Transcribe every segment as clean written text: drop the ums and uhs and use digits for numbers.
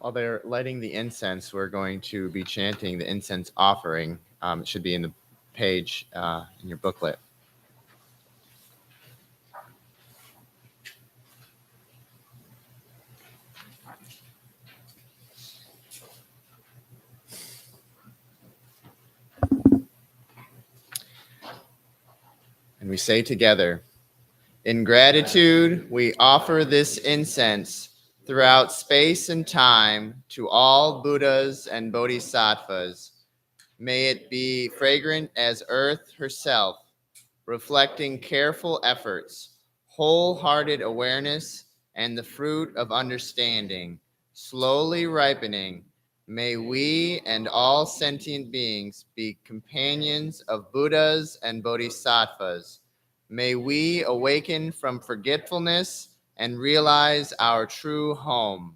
While they're lighting the incense, we're going to be chanting the incense offering. It should be in the page in your booklet. And we say together, in gratitude, we offer this incense throughout space and time to all Buddhas and Bodhisattvas. May it be fragrant as earth herself, reflecting careful efforts, wholehearted awareness, and the fruit of understanding, slowly ripening. May we and all sentient beings be companions of Buddhas and Bodhisattvas. May we awaken from forgetfulness and realize our true home.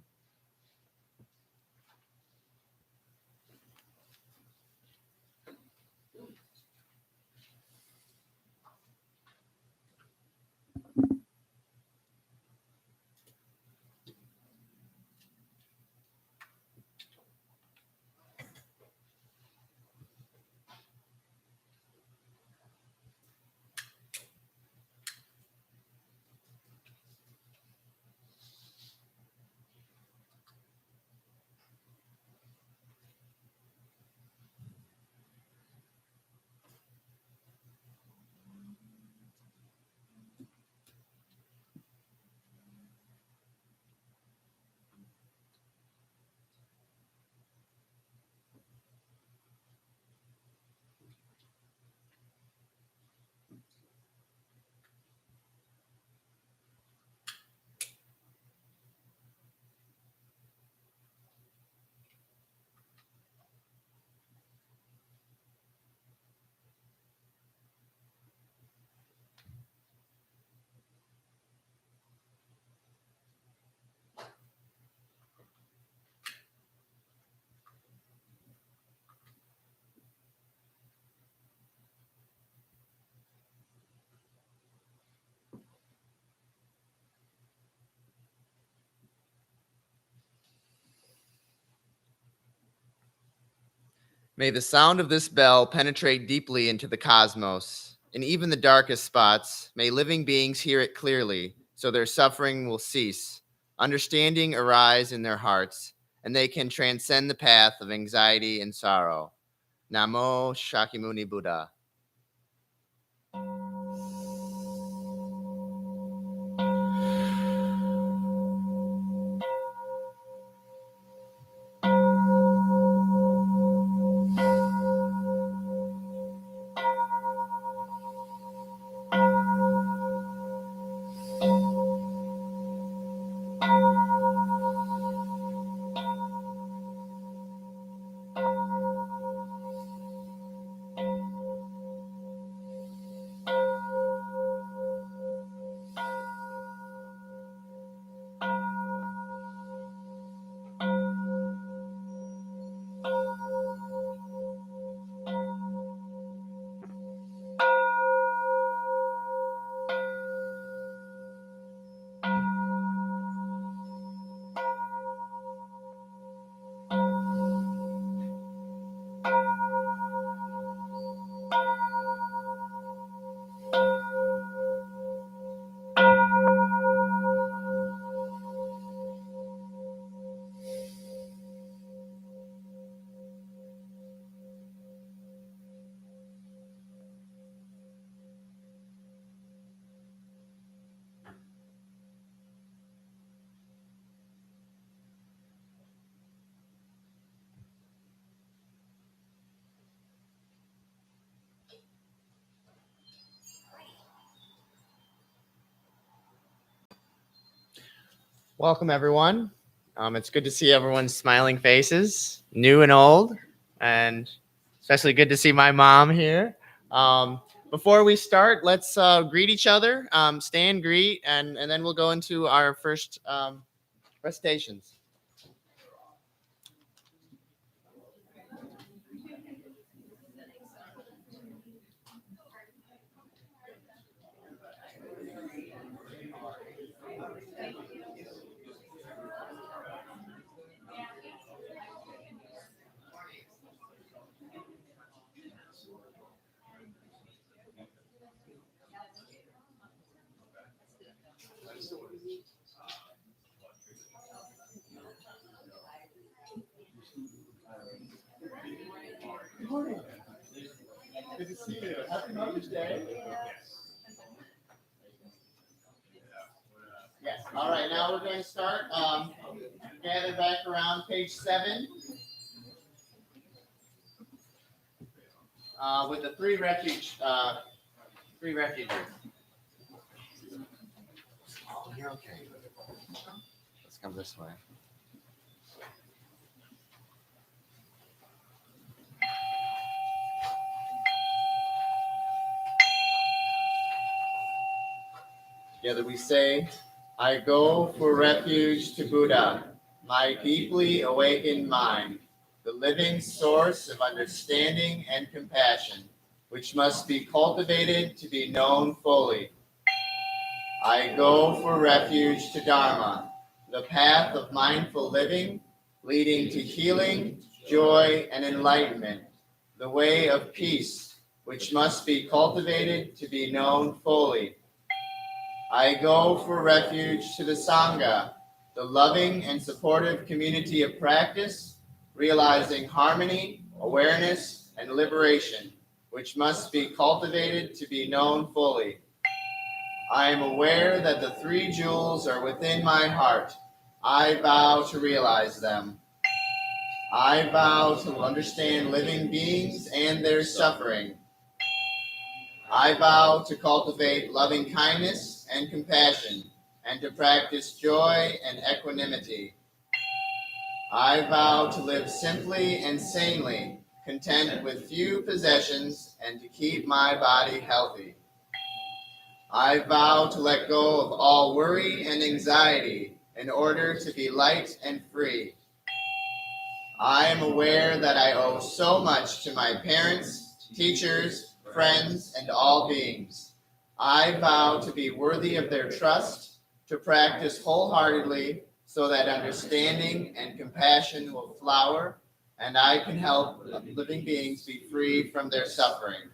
May the sound of this bell penetrate deeply into the cosmos. In even the darkest spots, may living beings hear it clearly, so their suffering will cease, understanding arise in their hearts, and they can transcend the path of anxiety and sorrow. Namo Shakyamuni Buddha. Welcome, everyone. It's good to see everyone's smiling faces, new and old, and especially good to see my mom here. Before we start, let's greet each other, stand, greet, and then we'll go into our first recitations. Good morning. Good to see you. Happy Mother's Day. Yes. All right. Now we're going to start. Gather back around page 7 with the three refuges. Oh, you're okay. Let's come this way. Together we say, I go for refuge to Buddha, my deeply awakened mind, the living source of understanding and compassion, which must be cultivated to be known fully. I go for refuge to Dharma, the path of mindful living, leading to healing, joy, and enlightenment, the way of peace, which must be cultivated to be known fully. I go for refuge to the Sangha, the loving and supportive community of practice, realizing harmony, awareness, and liberation, which must be cultivated to be known fully. I am aware that the three jewels are within my heart. I vow to realize them. I vow to understand living beings and their suffering. I vow to cultivate loving kindness and compassion, and to practice joy and equanimity. I vow to live simply and sanely, content with few possessions, and to keep my body healthy. I vow to let go of all worry and anxiety in order to be light and free. I am aware that I owe so much to my parents, teachers, friends, and all beings. I vow to be worthy of their trust, to practice wholeheartedly so that understanding and compassion will flower, and I can help living beings be free from their suffering.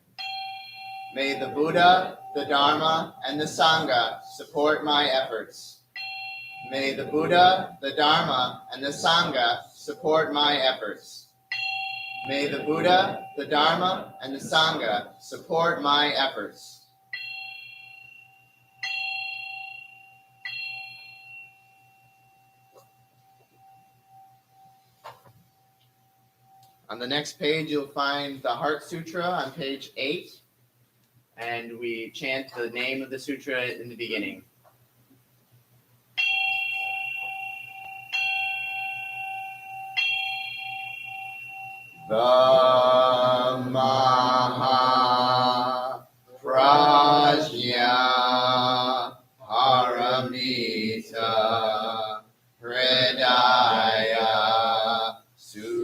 May the Buddha, the Dharma, and the Sangha support my efforts. May the Buddha, the Dharma, and the Sangha support my efforts. May the Buddha, the Dharma, and the Sangha support my efforts. On the next page, you'll find the Heart Sutra on page 8, and we chant the name of the sutra in the beginning. The Maha Prajna Paramita Hridaya Sutra.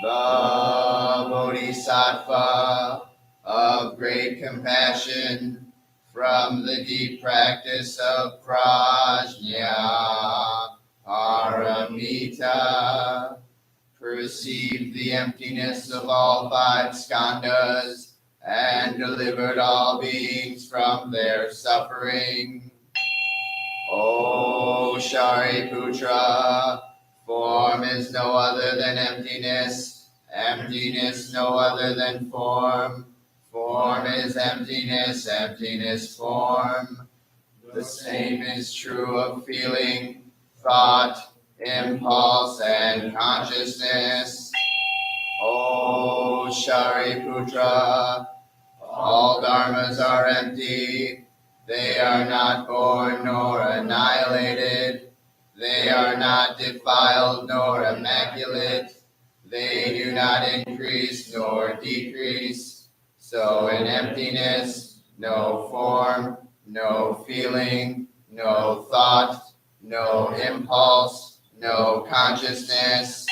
The Bodhisattva of great compassion from the deep practice of Prajna Paramita, perceived the emptiness of all five skandhas and delivered all beings from their suffering. O Shariputra, form is no other than emptiness, emptiness no other than form, form is emptiness, emptiness form. The same is true of feeling, thought, impulse, and consciousness. O Shariputra, all dharmas are empty. They are not born nor annihilated. They are not defiled nor immaculate. They do not increase nor decrease. So in emptiness, no form, no feeling, no thought, no impulse, no consciousness,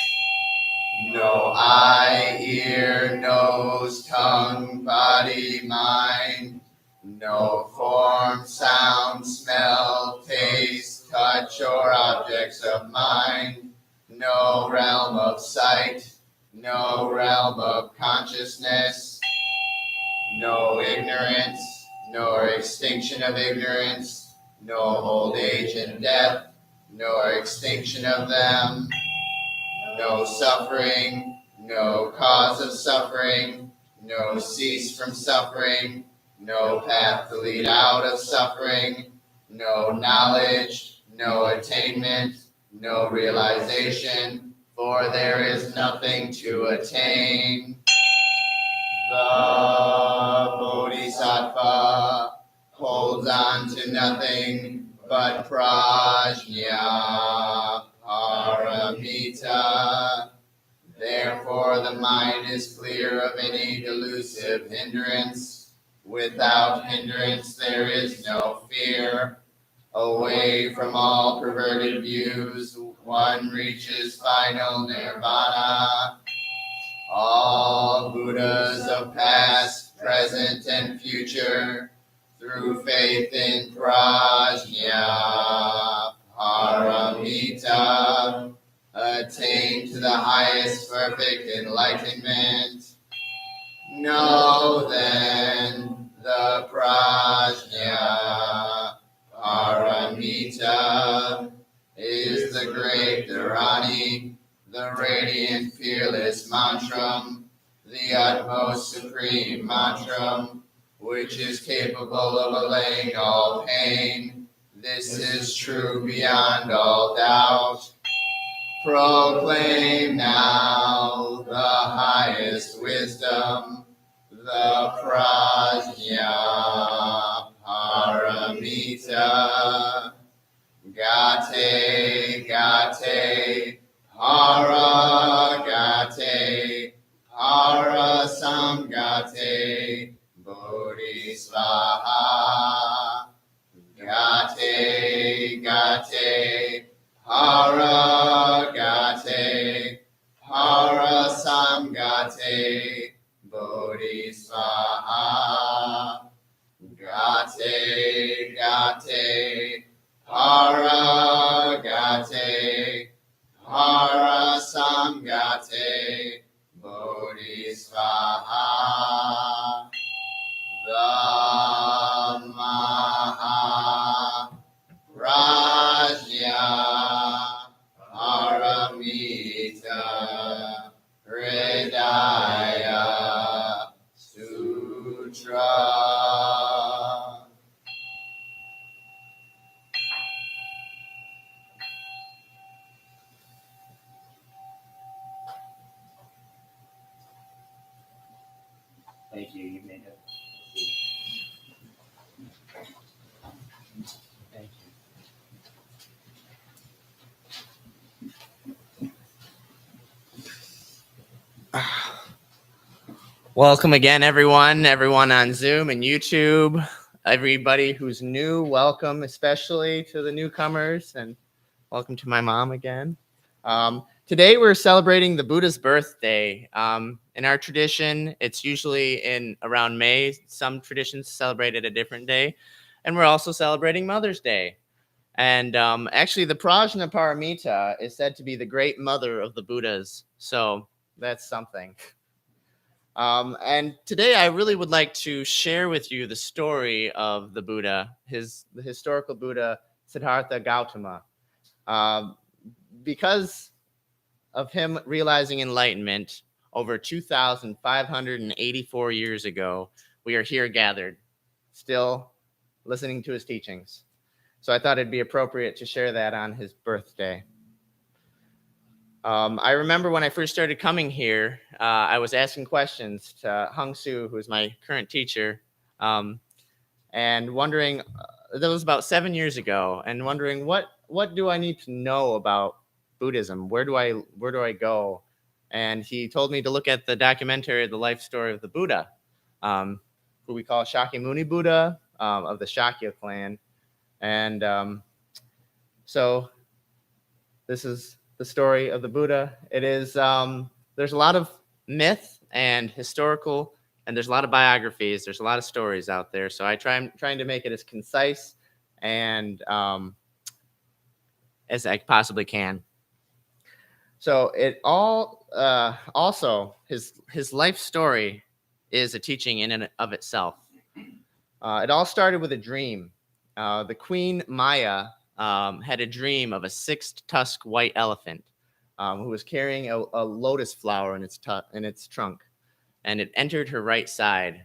no eye, ear, nose, tongue, body, mind, no form, sound, smell, taste, touch, or objects of mind, no realm of sight, no realm of consciousness, no ignorance, nor extinction of ignorance, no old age and death, nor extinction of them, no suffering, no cause of suffering, no cease from suffering, no path to lead out of suffering, no knowledge, no attainment, no realization, for there is nothing to attain. The Bodhisattva holds on to nothing but prajna paramita. Therefore, the mind is clear of any delusive hindrance. Without hindrance, there is no fear. Away from all perverted views, one reaches final nirvana. All Buddhas of past, present, and future, through faith in prajna paramita, attain to the highest perfect enlightenment. Know then the prajna paramita is the great Dharani, the radiant fearless mantram, the utmost supreme mantram, which is capable of allaying all pain. This is true beyond all doubt. Proclaim now the highest wisdom, the prajna paramita. Gate, gate, para gate, para samgate, bodhisvaha. Gate, gate, para gate, para samgate, bodhisvaha. Gate, gate, para gate, para samgate, bodhisvaha. Dhamma prajna paramita hridaya sutra. Thank you. You may have. Thank you. Welcome again, everyone on Zoom and YouTube. Everybody who's new, welcome, especially to the newcomers, and welcome to my mom again. Today we're celebrating the Buddha's birthday. In our tradition, it's usually in around May. Some traditions celebrate it a different day. And we're also celebrating Mother's Day. And actually, the Prajna Paramita is said to be the great mother of the Buddhas. So that's something. And today I really would like to share with you the story of the Buddha, the historical Buddha, Siddhartha Gautama. Because of him realizing enlightenment over 2,584 years ago, we are here gathered, still listening to his teachings. So I thought it'd be appropriate to share that on his birthday. I remember when I first started coming here, I was asking questions to Hung Su, who's my current teacher, and wondering, that was about 7 years ago, and wondering what do I need to know about Buddhism? Where do I go? And he told me to look at the documentary, The Life Story of the Buddha, who we call Shakyamuni Buddha, of the Shakya clan. And so this is the story of the Buddha. It is, there's a lot of myth and historical, and there's a lot of biographies. There's a lot of stories out there. So I'm trying to make it as concise and as I possibly can. So it all also his life story is a teaching in and of itself. It all started with a dream. The Queen Maya had a dream of a 6-tusked white elephant. who was carrying a lotus flower in its trunk, and it entered her right side.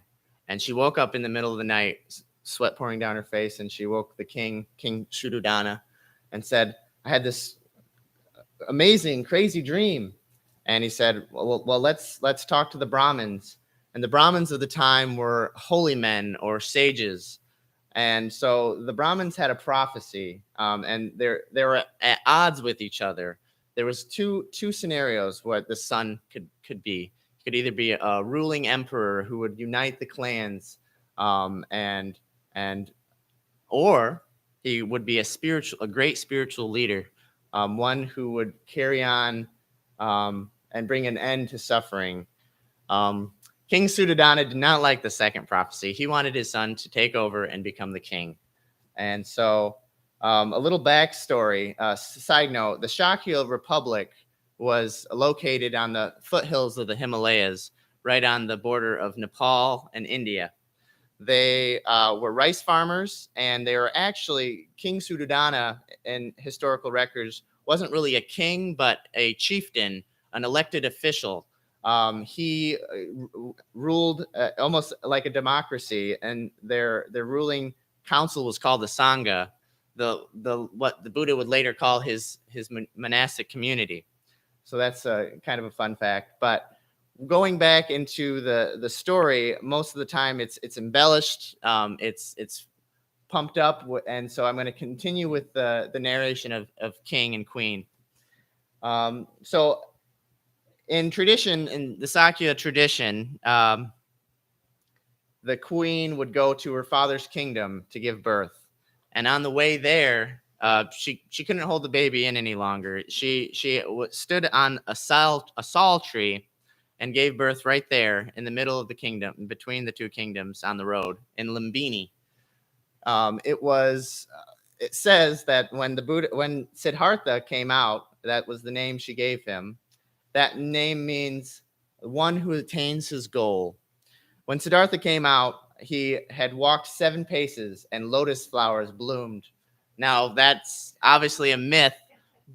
And she woke up in the middle of the night, sweat pouring down her face, and she woke the king, King Shuddhodana, and said, I had this amazing, crazy dream. And he said, well, let's talk to the Brahmins. And the Brahmins of the time were holy men or sages. And so the Brahmins had a prophecy, and they were at odds with each other. There was two scenarios what the son could be. He could either be a ruling emperor who would unite the clans, and or he would be a great spiritual leader, one who would carry on and bring an end to suffering. King Suddhodana did not like the second prophecy. He wanted his son to take over and become the king. And so a little backstory, side note, the Shakya Republic was located on the foothills of the Himalayas, right on the border of Nepal and India. They were rice farmers, and they were actually, King Suddhodana in historical records wasn't really a king, but a chieftain, an elected official. He ruled almost like a democracy, and their ruling council was called the Sangha, what the Buddha would later call his monastic community. So that's kind of a fun fact. But going back into the story, most of the time it's embellished, it's pumped up, and so I'm going to continue with the narration of king and queen. So in tradition, in the Sakya tradition, the queen would go to her father's kingdom to give birth, and on the way there, she couldn't hold the baby in any longer. She stood on a sal tree and gave birth right there in the middle of the kingdom, between the two kingdoms on the road in Lumbini. It says that when Siddhartha came out, that was the name she gave him. That name means one who attains his goal. When Siddhartha came out, he had walked 7 paces and lotus flowers bloomed. Now, that's obviously a myth,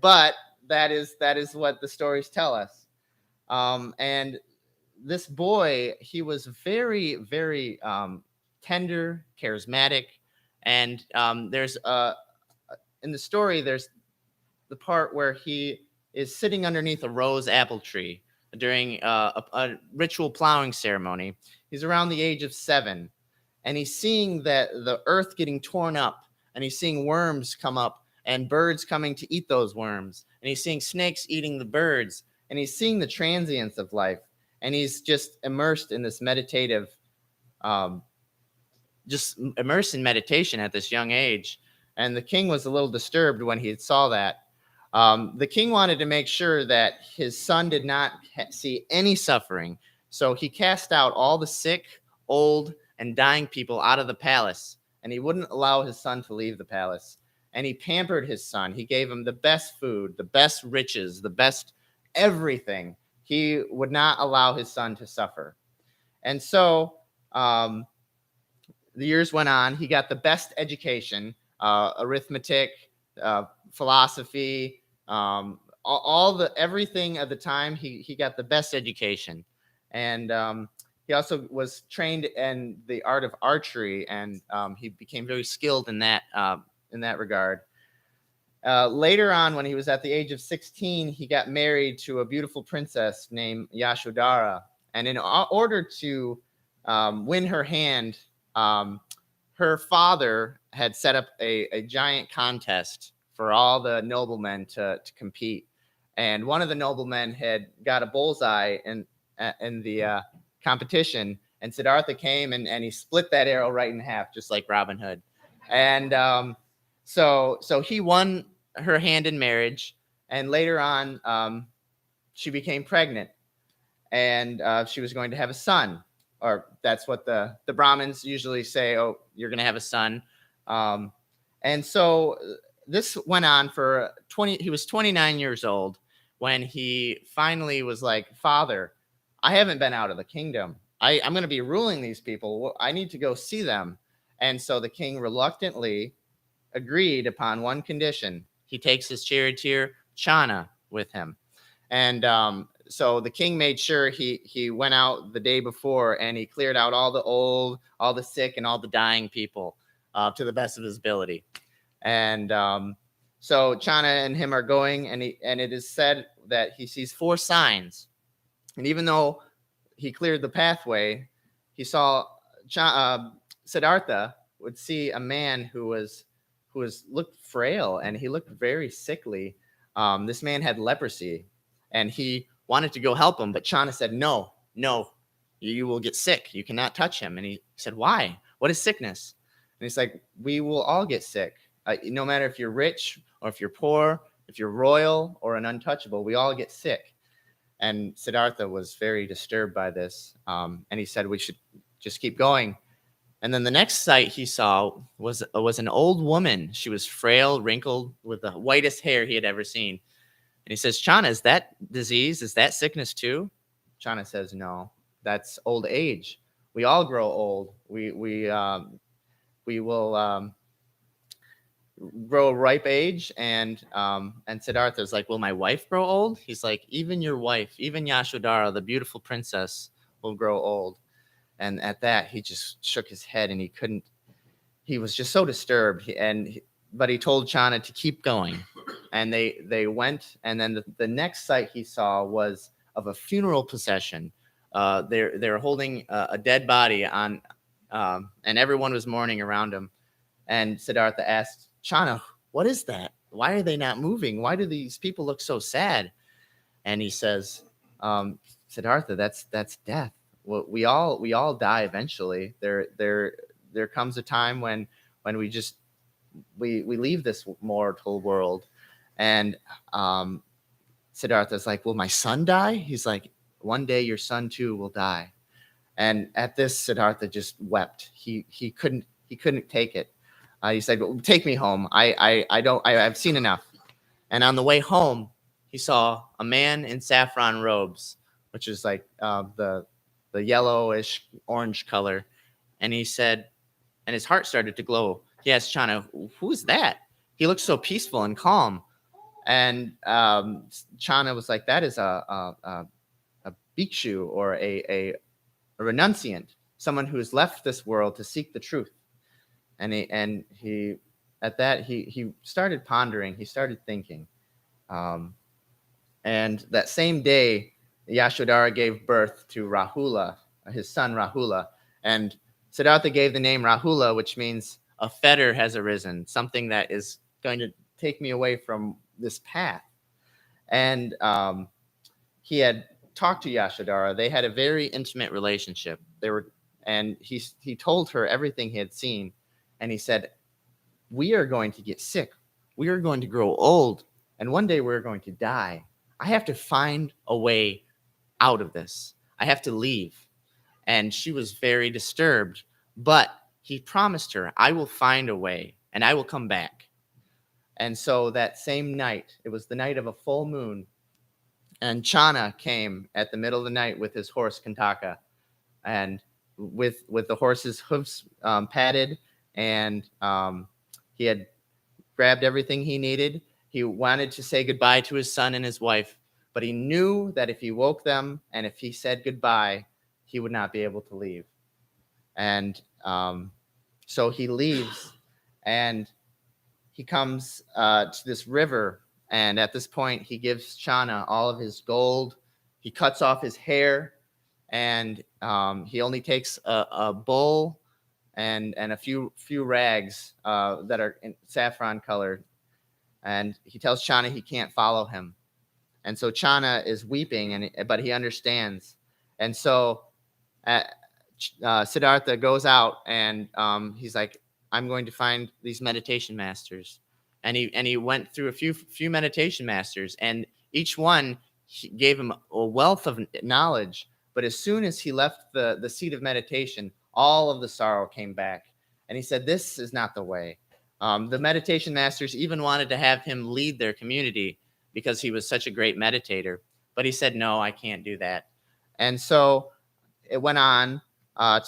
but that is what the stories tell us. And this boy, he was very, very tender, charismatic. And there's in the story, there's the part where he is sitting underneath a rose apple tree during a ritual plowing ceremony. He's around the age of 7, and he's seeing that the earth getting torn up, and he's seeing worms come up and birds coming to eat those worms, and he's seeing snakes eating the birds, and he's seeing the transience of life, and he's just immersed in this meditative, just immersed in meditation at this young age. And the king was a little disturbed when he saw that. The king wanted to make sure that his son did not see any suffering. So he cast out all the sick, old, and dying people out of the palace, and he wouldn't allow his son to leave the palace. And he pampered his son. He gave him the best food, the best riches, the best everything. He would not allow his son to suffer. And so the years went on. He got the best education, arithmetic, philosophy, everything at the time. He got the best education, and he also was trained in the art of archery, and he became very skilled in that regard. Later on, when he was at the age of 16, he got married to a beautiful princess named Yashodhara, and in order to win her hand, her father had set up a giant contest for all the noblemen to compete. And one of the noblemen had got a bullseye in the competition, and Siddhartha came and he split that arrow right in half, just like Robin Hood. And so he won her hand in marriage, and later on, she became pregnant, and she was going to have a son, or that's what the Brahmins usually say. Oh, you're going to have a son. And so this went on for he was 29 years old when he finally was like, Father, I haven't been out of the kingdom. I'm going to be ruling these people. I need to go see them. And so the king reluctantly agreed upon one condition. He takes his charioteer, Chana, with him. And so the king made sure he went out the day before and he cleared out all the old, all the sick, and all the dying people to the best of his ability. And so Chana and him are going, and it is said that he sees 4 signs. And even though he cleared the pathway, he saw Siddhartha would see a man who looked frail, and he looked very sickly. This man had leprosy, and he wanted to go help him, but Chana said, no, you will get sick. You cannot touch him. And he said, why? What is sickness? And he's like, we will all get sick. No matter if you're rich or if you're poor, if you're royal or an untouchable, we all get sick. And Siddhartha was very disturbed by this. And he said, we should just keep going. And then the next sight he saw was an old woman. She was frail, wrinkled, with the whitest hair he had ever seen. And he says, Chana, is that disease? Is that sickness too? Chana says, no, that's old age. We all grow old. We will grow a ripe age. And Siddhartha's like, will my wife grow old? He's like, even your wife, even Yashodhara, the beautiful princess, will grow old. And at that, he just shook his head, and he was just so disturbed. But he told Chana to keep going. And they went. And then the next sight he saw was of a funeral procession. They're holding a dead body on, and everyone was mourning around him. And Siddhartha asked Chana, what is that? Why are they not moving? Why do these people look so sad? And he says, Siddhartha, that's death. Well, we all die eventually. There comes a time when we just we leave this mortal world. And Siddhartha's like, will my son die? He's like, one day your son too will die. And at this, Siddhartha just wept. He couldn't take it. He said, well, take me home. I've seen enough. And on the way home, he saw a man in saffron robes, which is like the yellowish orange color. And he said, and his heart started to glow. He asked Chana, who's that? He looks so peaceful and calm. And Chana was like, that is a bhikshu, or a renunciant, someone who has left this world to seek the truth. And he at that he started pondering. He started thinking. And that same day, Yashodhara gave birth to Rahula, his son Rahula. And Siddhartha gave the name Rahula, which means a fetter has arisen, something that is going to take me away from this path. And he had talked to Yashodhara. They had a very intimate relationship. And he told her everything he had seen. And he said, we are going to get sick. We are going to grow old. And one day we're going to die. I have to find a way out of this. I have to leave. And she was very disturbed. But he promised her, I will find a way and I will come back. And so that same night, it was the night of a full moon. And Chana came at the middle of the night with his horse, Kantaka. And with the horse's hooves padded, and he had grabbed everything he needed. He wanted to say goodbye to his son and his wife, but he knew that if he woke them and if he said goodbye, he would not be able to leave. And so he leaves, and he comes to this river. And at this point, he gives Chana all of his gold. He cuts off his hair, and he only takes a bowl and a few rags that are in saffron colored. And he tells Chana he can't follow him. And so Chana is weeping, but he understands. And so Siddhartha goes out, and he's like, I'm going to find these meditation masters. And he went through a few meditation masters, and each one gave him a wealth of knowledge. But as soon as he left the seat of meditation, all of the sorrow came back. And he said, this is not the way. The meditation masters even wanted to have him lead their community because he was such a great meditator. But he said, no, I can't do that. And so it went on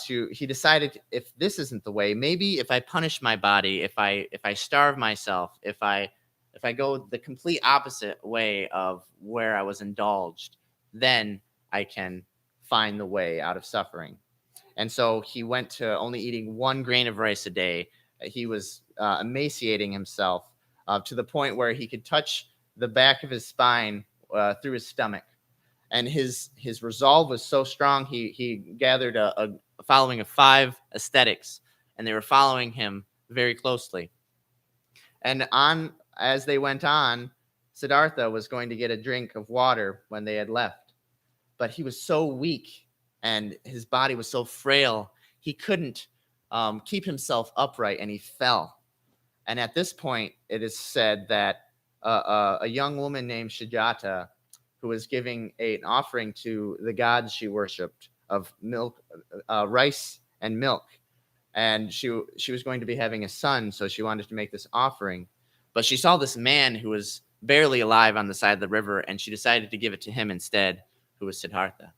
he decided, if this isn't the way, maybe if I punish my body, if I starve myself, if I If I go the complete opposite way of where I was indulged, then I can find the way out of suffering. And so he went to only eating 1 grain of rice a day. He was emaciating himself to the point where he could touch the back of his spine through his stomach. And his resolve was so strong, he gathered a following of 5 ascetics, and they were following him very closely. And as they went on, Siddhartha was going to get a drink of water when they had left. But he was so weak and his body was so frail, he couldn't keep himself upright, and he fell. And at this point, it is said that a young woman named Sujata, who was giving an offering to the gods she worshipped of milk, rice and milk, and she was going to be having a son, so she wanted to make this offering. But she saw this man who was barely alive on the side of the river, and she decided to give it to him instead, who was Siddhartha.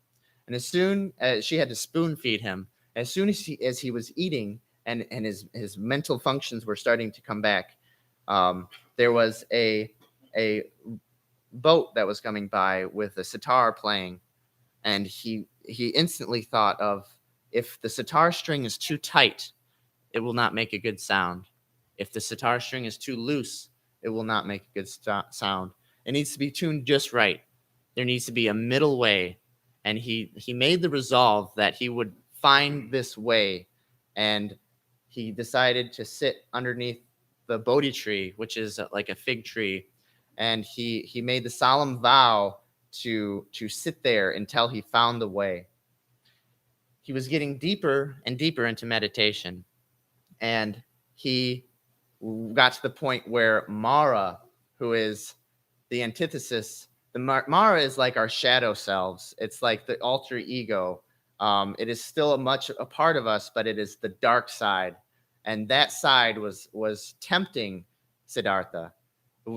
And as soon as she had to spoon feed him, as soon as he was eating and his mental functions were starting to come back, there was a boat that was coming by with a sitar playing, and he instantly thought of, if the sitar string is too tight, it will not make a good sound. If the sitar string is too loose, it will not make a good sound. It needs to be tuned just right. There needs to be a middle way. And he made the resolve that he would find this way. And he decided to sit underneath the Bodhi tree, which is like a fig tree. And he made the solemn vow to sit there until he found the way. He was getting deeper and deeper into meditation. And he got to the point where Mara, who is the antithesis, Mara is like our shadow selves. It's like the alter ego. It is still a part of us, but it is the dark side. And that side was tempting Siddhartha.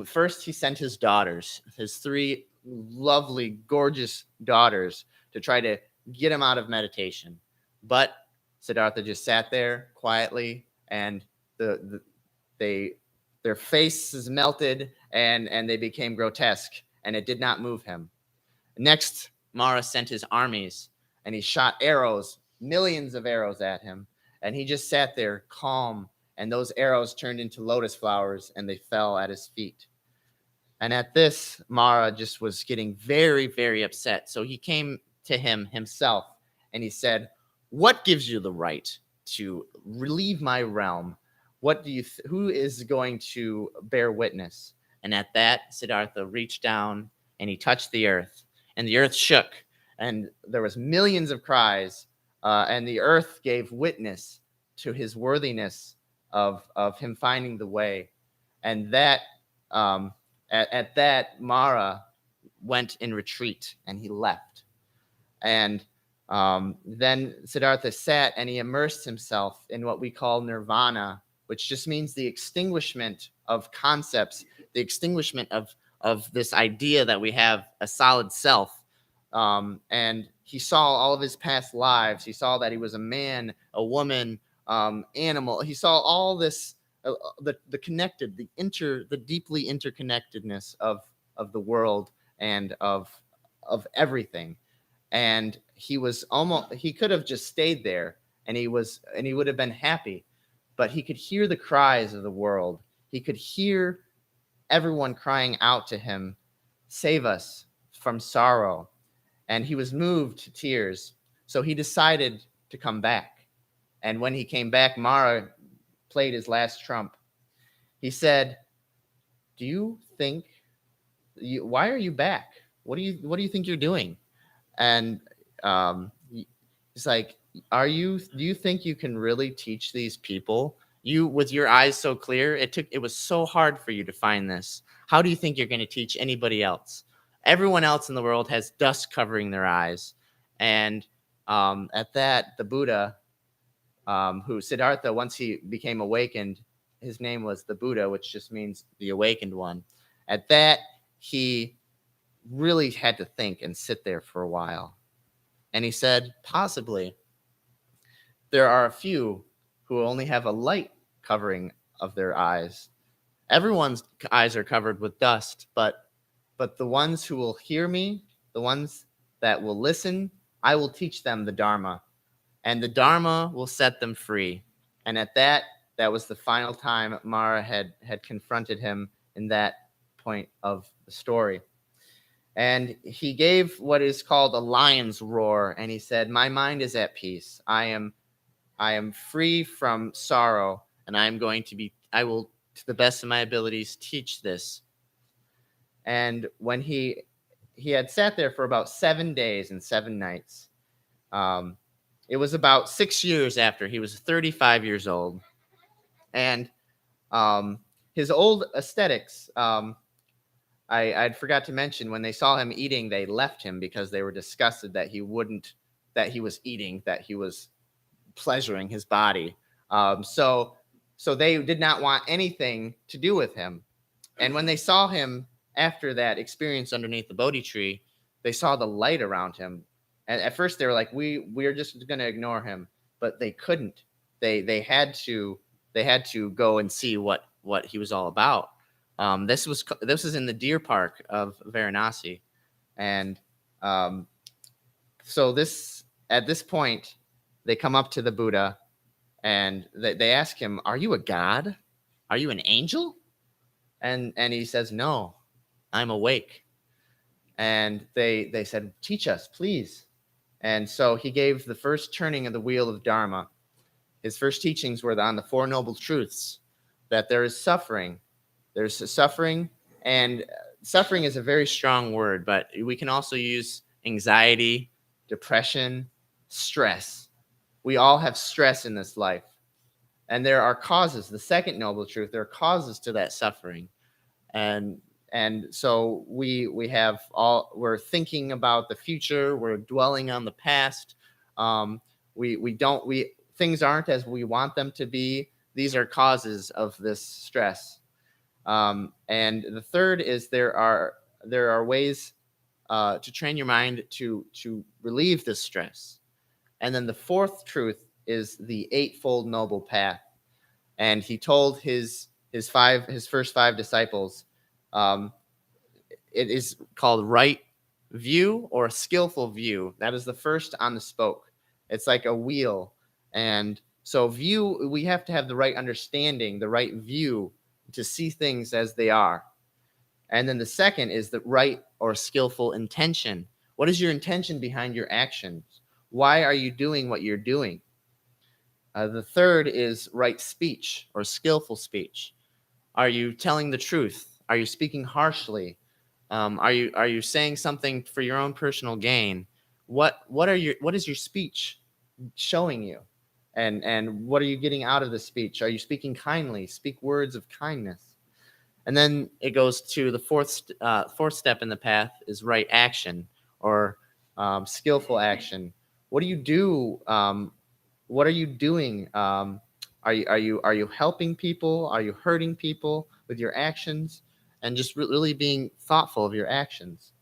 First, he sent his daughters, his 3 lovely, gorgeous daughters, to try to get him out of meditation. But Siddhartha just sat there quietly, and their faces melted and they became grotesque, and it did not move him. Next, Mara sent his armies, and he shot arrows, millions of arrows at him, and he just sat there calm, and those arrows turned into lotus flowers, and they fell at his feet. And at this, Mara just was getting very, very upset. So he came to him himself, and he said, "What gives you the right to relieve my realm? What do you who is going to bear witness?" And at that, Siddhartha reached down and he touched the earth, and the earth shook, and there was millions of cries, and the earth gave witness to his worthiness of him finding the way. And that at that, Mara went in retreat, and he left. And then Siddhartha sat and he immersed himself in what we call nirvana, which just means the extinguishment of concepts, the extinguishment of this idea that we have a solid self. And he saw all of his past lives. He saw that he was a man, a woman, animal. He saw all this, the connected, the deeply interconnectedness of the world and of everything. And he could have just stayed there, and he would have been happy, but he could hear the cries of the world. He could hear everyone crying out to him, "Save us from sorrow." And he was moved to tears. So he decided to come back. And when he came back, Mara played his last trump. He said, "Do you think why are you back? What do you think you're doing?" And he's like, do you think you can really teach these people? You, with your eyes so clear, it was so hard for you to find this. How do you think you're going to teach anybody else? Everyone else in the world has dust covering their eyes. And at that, the Buddha, who Siddhartha, once he became awakened, his name was the Buddha, which just means the awakened one. At that, he really had to think and sit there for a while. And he said, possibly there are a few who only have a light covering of their eyes, everyone's eyes are covered with dust, but the ones who will hear me, the ones that will listen, I will teach them the Dharma, and the Dharma will set them free. And at that was the final time Mara had confronted him in that point of the story. And he gave what is called a lion's roar, and he said, "My mind is at peace. I am free from sorrow, and I will, to the best of my abilities, teach this." And when he had sat there for about 7 days and 7 nights, it was about 6 years after he was 35 years old, and his old ascetics, I'd forgot to mention, when they saw him eating, they left him because they were disgusted that he was eating, that he was pleasuring his body. So they did not want anything to do with him. And when they saw him after that experience underneath the Bodhi tree, they saw the light around him. And at first they were like, we're just going to ignore him, but they couldn't. They had to go and see what he was all about. This was in the deer park of Varanasi, and so at this point they come up to the Buddha and they ask him, "Are you a god? Are you an angel?" And he says, "No, I'm awake." And they said, "Teach us, please." And so he gave the first turning of the wheel of Dharma. His first teachings were on the Four Noble Truths, that there is suffering. There's suffering, and suffering is a very strong word, but we can also use anxiety, depression, stress. We all have stress in this life, and there are causes. The second noble truth, there are causes to that suffering, and so we're thinking about the future, we're dwelling on the past. Things aren't as we want them to be. These are causes of this stress. And the third is there are ways to train your mind to relieve this stress. And then the fourth truth is the Eightfold Noble Path. And he told his first 5 disciples, it is called right view or skillful view. That is the first on the spoke. It's like a wheel. And so view, we have to have the right understanding, the right view to see things as they are. And then the second is the right or skillful intention. What is your intention behind your actions? Why are you doing what you're doing? The third is right speech or skillful speech. Are you telling the truth? Are you speaking harshly? Are you saying something for your own personal gain? What is your speech showing you? And what are you getting out of the speech? Are you speaking kindly? Speak words of kindness. And then it goes to the fourth step in the path is right action or skillful action. What do you do? What are you doing? Are you helping people? Are you hurting people with your actions? And just really being thoughtful of your actions.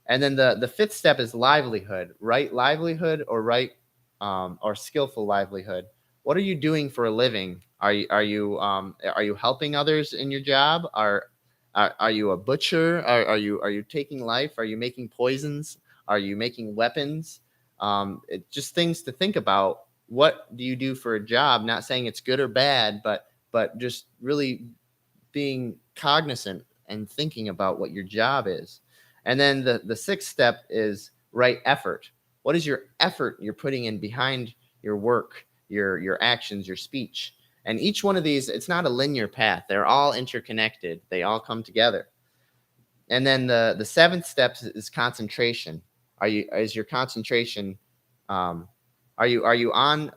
And then the fifth step is livelihood, right livelihood or right or skillful livelihood. What are you doing for a living? Are you helping others in your job? Are you a butcher? Are you taking life? Are you making poisons? Are you making weapons? Just things to think about. What do you do for a job? Not saying it's good or bad, but just really being cognizant and thinking about what your job is. And then the sixth step is right effort. What is your effort you're putting in behind your work, your actions, your speech? And each one of these, it's not a linear path. They're all interconnected. They all come together. And then the seventh step is concentration. Is your concentration, are you on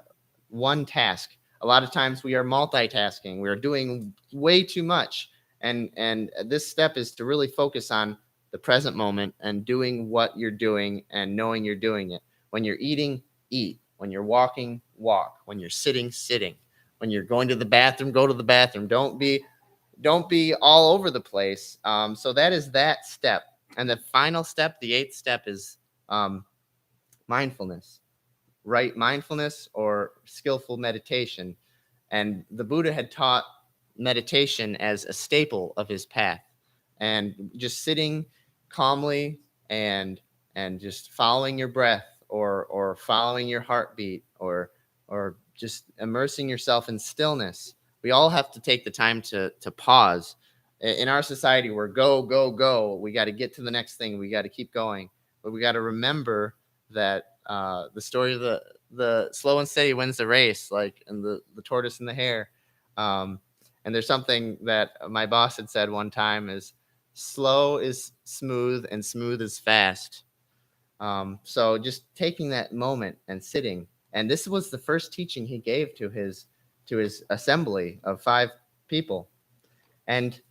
one task? A lot of times we are multitasking. We are doing way too much. And this step is to really focus on the present moment and doing what you're doing and knowing you're doing it. When you're eating, eat. When you're walking, walk. When you're sitting, sitting. When you're going to the bathroom, go to the bathroom. Don't be all over the place. So that is that step. And the final step, the eighth step, is mindfulness. Right mindfulness or skillful meditation. And the Buddha had taught meditation as a staple of his path, and just sitting calmly and just following your breath, or following your heartbeat, or just immersing yourself in stillness. We all have to take the time to pause. In our society, we're go, go, go. We got to get to the next thing. We got to keep going. But we got to remember that the story of the slow and steady wins the race, like in the tortoise and the hare. And there's something that my boss had said one time is, slow is smooth and smooth is fast. So just taking that moment and sitting. And this was the first teaching he gave to his assembly of 5 people. And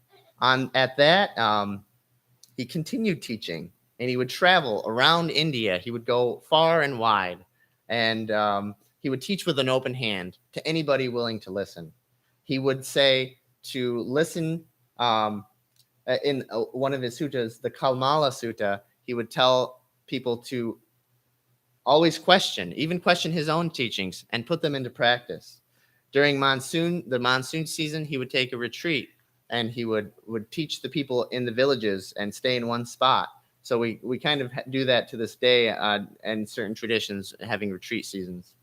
at that, he continued teaching, and he would travel around India. He would go far and wide, and he would teach with an open hand to anybody willing to listen. He would say to listen. In one of his suttas, the Kalmala Sutta, he would tell people to always question, even question his own teachings, and put them into practice. During the monsoon season, he would take a retreat, and he would teach the people in the villages and stay in one spot. So we kind of do that to this day, and certain traditions having retreat seasons.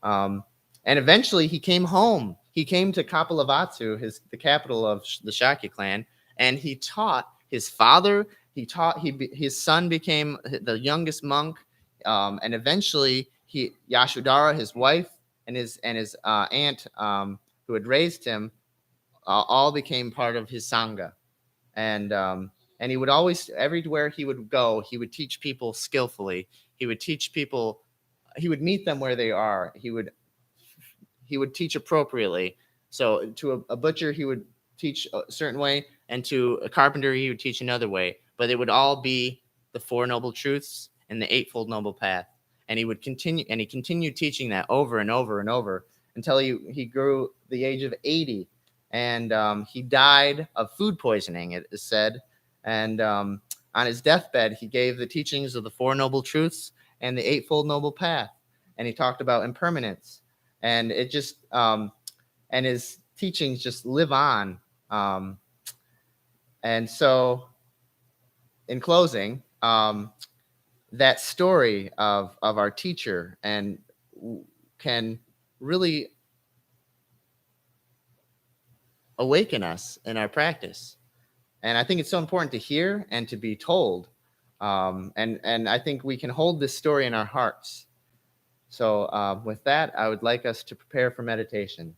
And eventually he came home. He came to Kapilavatthu, the capital of the Shakya clan, and he taught his father. His son became the youngest monk, and eventually Yashodhara, his wife, and his aunt, who had raised him, all became part of his sangha. And he would always, everywhere he would go, he would teach people skillfully. He would teach people. He would meet them where they are. He would teach appropriately. So to a butcher, he would teach a certain way, and to a carpenter, he would teach another way. But it would all be the 4 Noble Truths and the Eightfold Noble Path. And he would continue, and he continued teaching that over and over and over until he grew the age of 80. And he died of food poisoning, it is said. And on his deathbed, he gave the teachings of the 4 Noble Truths and the Eightfold Noble Path. And he talked about impermanence. And it just, and his teachings just live on. And so, in closing, that story of our teacher and can really awaken us in our practice. And I think it's so important to hear and to be told. And I think we can hold this story in our hearts. So with that, I would like us to prepare for meditation.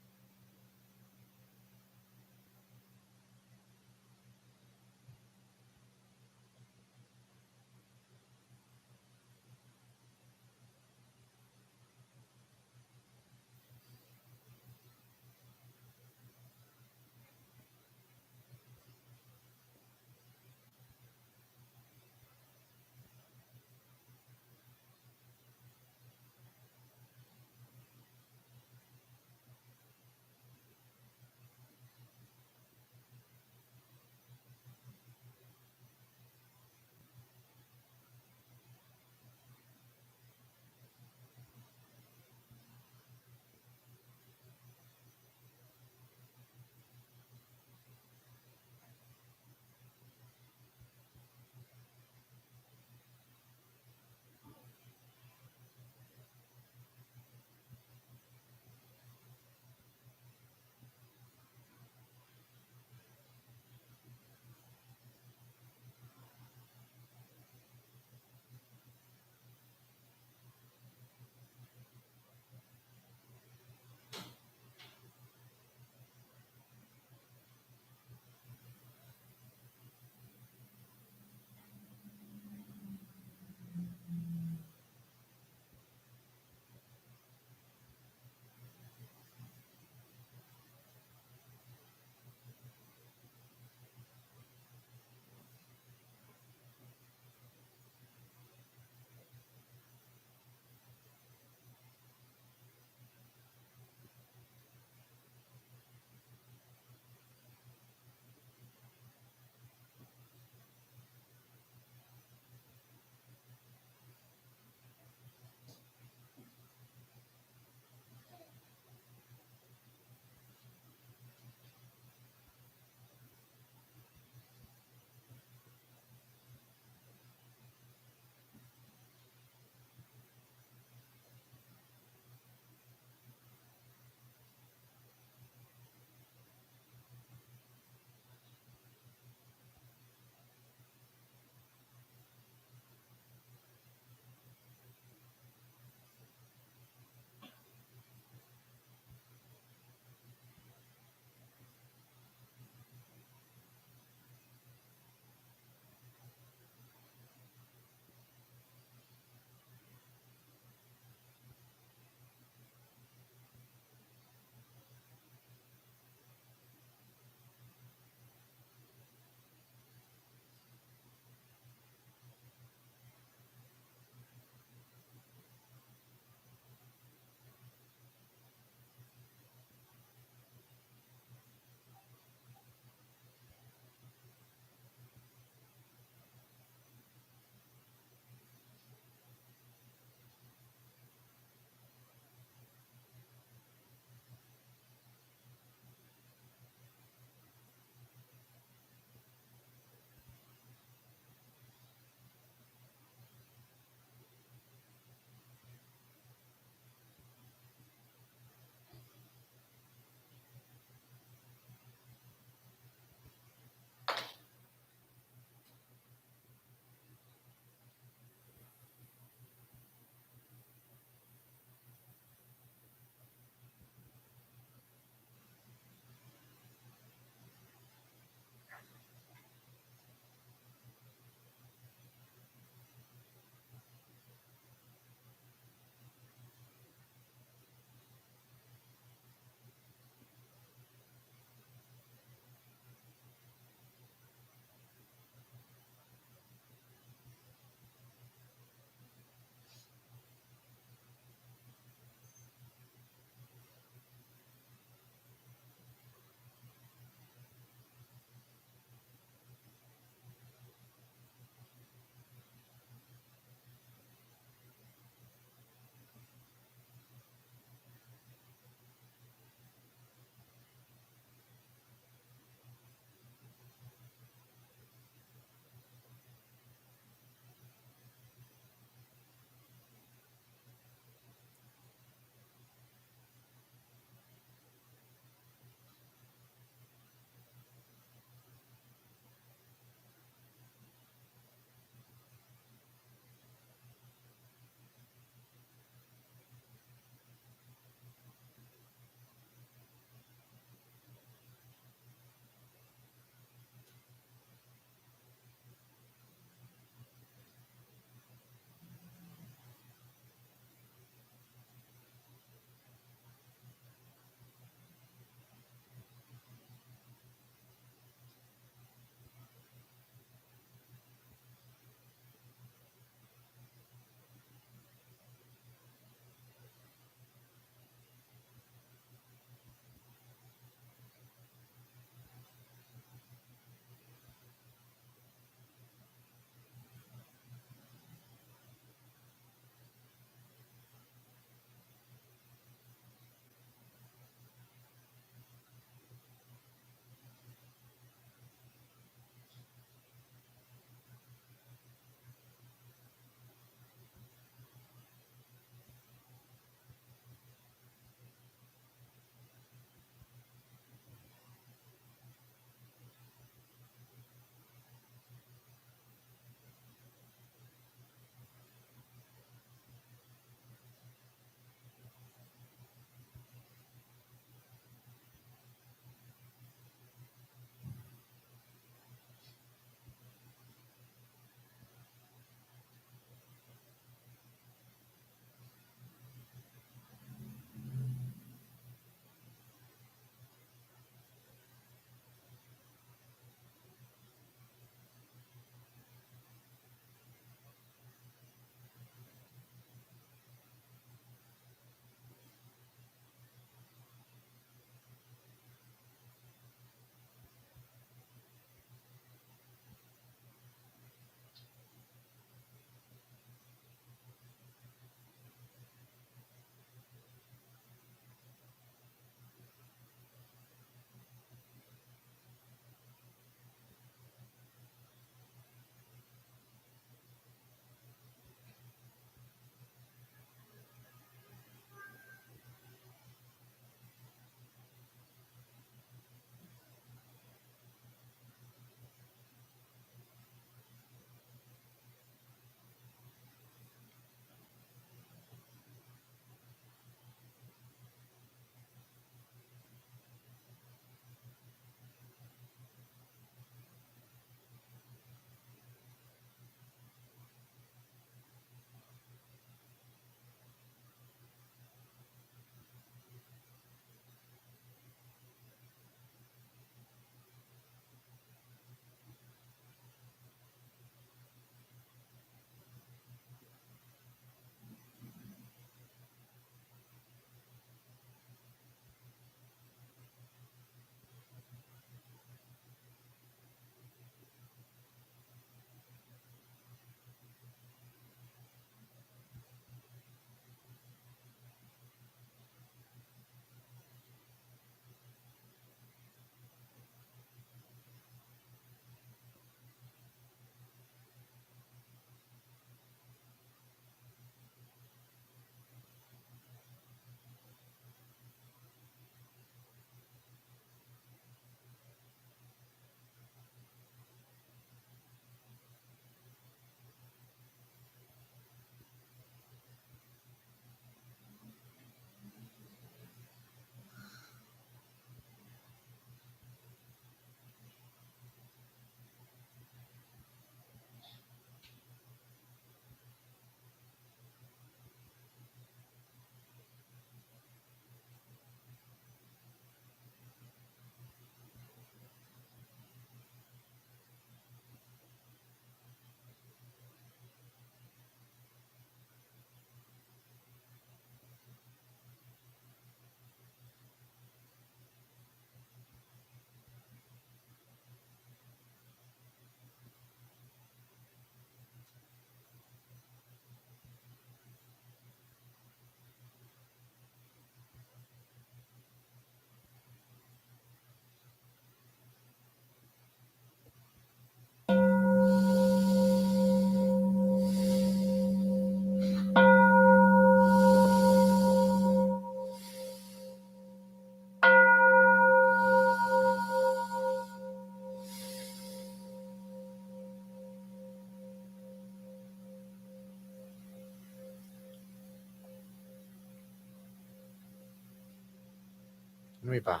we bow.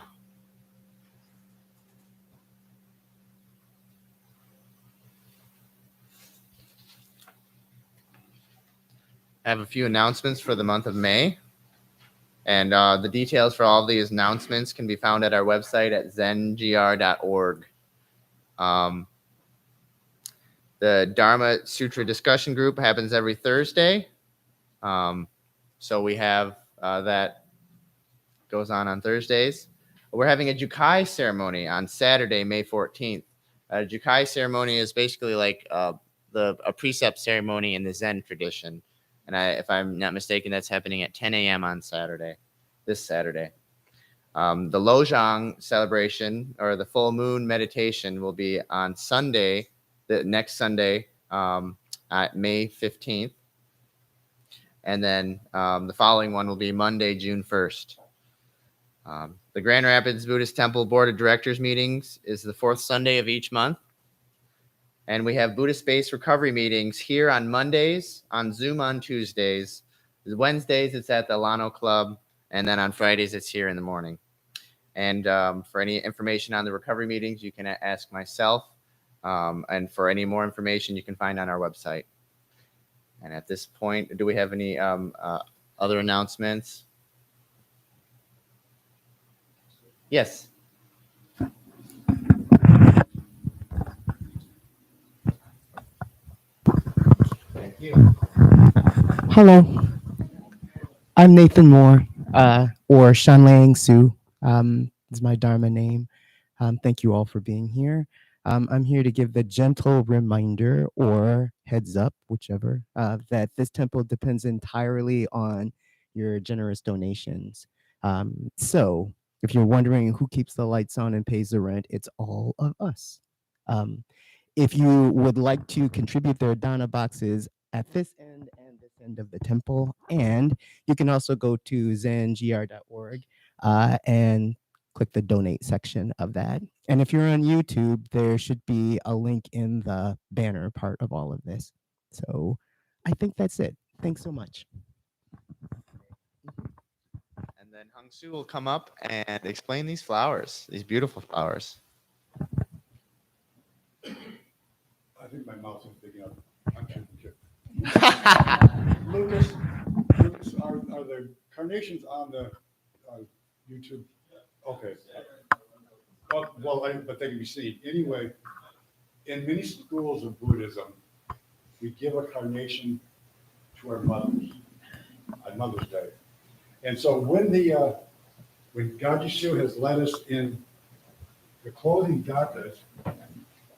I have a few announcements for the month of May. And the details for all of these announcements can be found at our website at zengr.org. The Dharma Sutra discussion group happens every Thursday. So we have that goes on Thursdays. We're having a Jukai ceremony on Saturday, May 14th. A Jukai ceremony is basically like a precept ceremony in the Zen tradition. And if I'm not mistaken, that's happening at 10 a.m. on this Saturday. The Lojong celebration or the full moon meditation will be on Sunday, the next Sunday, at May 15th. And then the following one will be Monday, June 1st. The Grand Rapids Buddhist Temple Board of Directors meetings is the fourth Sunday of each month. And we have Buddhist-based recovery meetings here on Mondays, on Zoom on Tuesdays. Wednesdays, it's at the Lano Club. And then on Fridays, it's here in the morning. And for any information on the recovery meetings, you can ask myself. And for any more information, you can find on our website. And at this point, do we have any other announcements? Yes. Thank you. Hello, I'm Nathan Moore, or Shanlang Su is my Dharma name. Thank you all for being here. I'm here to give the gentle reminder or heads up, whichever, that this temple depends entirely on your generous donations. So if you're wondering who keeps the lights on and pays the rent, it's all of us. If you would like to contribute, there are dana boxes at this end and this end of the temple. And you can also go to zengr.org and click the donate section of that. And if you're on YouTube, there should be a link in the banner part of all of this. So I think that's it. Thanks so much. And then Hung Su will come up and explain these flowers, these beautiful flowers. I think my mouth is big enough. I'm kidding. Lucas, are the carnations on the YouTube? Okay. But they can be seen. Anyway, in many schools of Buddhism, we give a carnation to our mothers on Mother's Day. And so when Kaji Su has led us in the clothing gathas,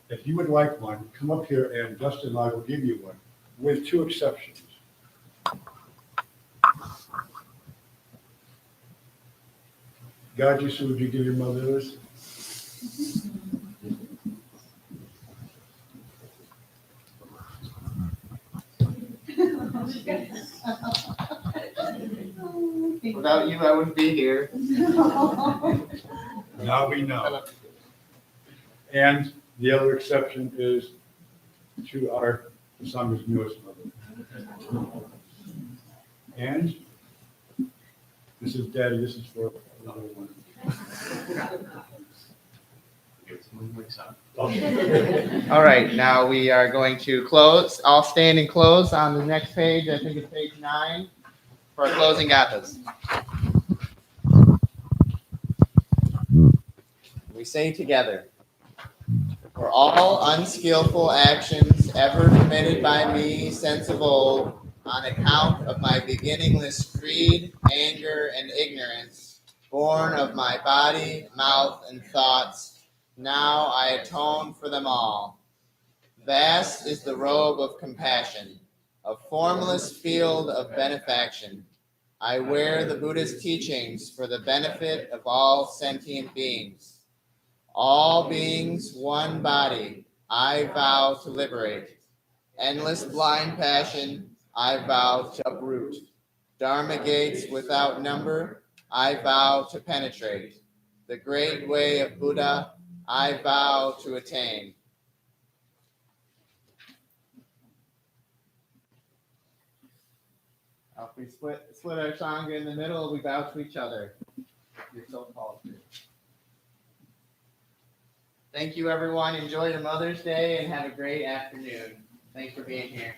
if you would like one, come up here and Justin and I will give you one, with two exceptions. Kaji Su, would you give your mother this? Without you, I wouldn't be here. Now we know. And the other exception is to our Sangha's newest mother. And this is Daddy, this is for another one. All right, now we are going to close. I'll stand and close on the next page. I think it's page 9 for our closing gathas. We say together, for all unskillful actions ever committed by me since of old, on account of my beginningless greed, anger, and ignorance, born of my body, mouth, and thoughts, now I atone for them all. Vast is the robe of compassion, a formless field of benefaction. I wear the Buddha's teachings for the benefit of all sentient beings. All beings, one body, I vow to liberate. Endless blind passion, I vow to uproot. Dharma gates without number, I vow to penetrate. The great way of Buddha, I vow to attain. If we split our Sangha in the middle, we bow to each other. You're so called to. Thank you, everyone. Enjoy your Mother's Day and have a great afternoon. Thanks for being here.